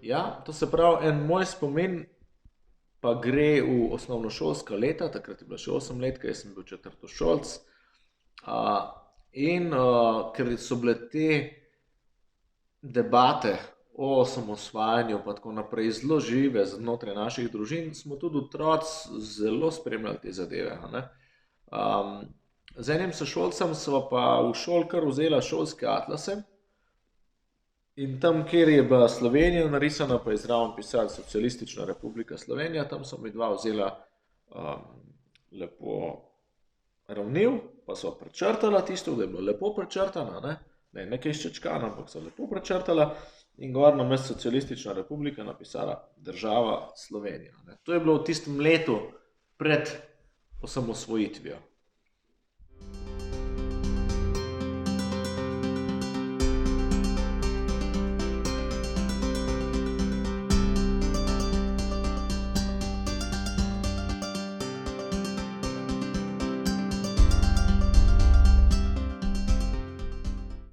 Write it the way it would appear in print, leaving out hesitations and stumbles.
Ja, to se pravi, en moj spomin pa gre v osnovnošolska leta, takrat je bila še 8 let, ker sem bil četrtošolc. Ker so bile te debate o osamosvajanju pa tako naprej zelo žive znotraj naših družin, smo tudi otroci zelo spremljali te zadeve. A ne. Z enim sošolcem sva pa v šoli kar vzela šolske atlase in tam, kjer je bila Slovenija narisana, pa je zraven pisala Socialistična republika Slovenija, tam so mi dva vzela lepo ravnil, pa sva prečrtala tisto, da je bilo lepo prečrtano, ne nekaj ščečkano, ampak so lepo prečrtala in gor namesto Socialistična republika napisala država Slovenija. Ne. To je bilo v tistem letu pred osamosvojitvijo.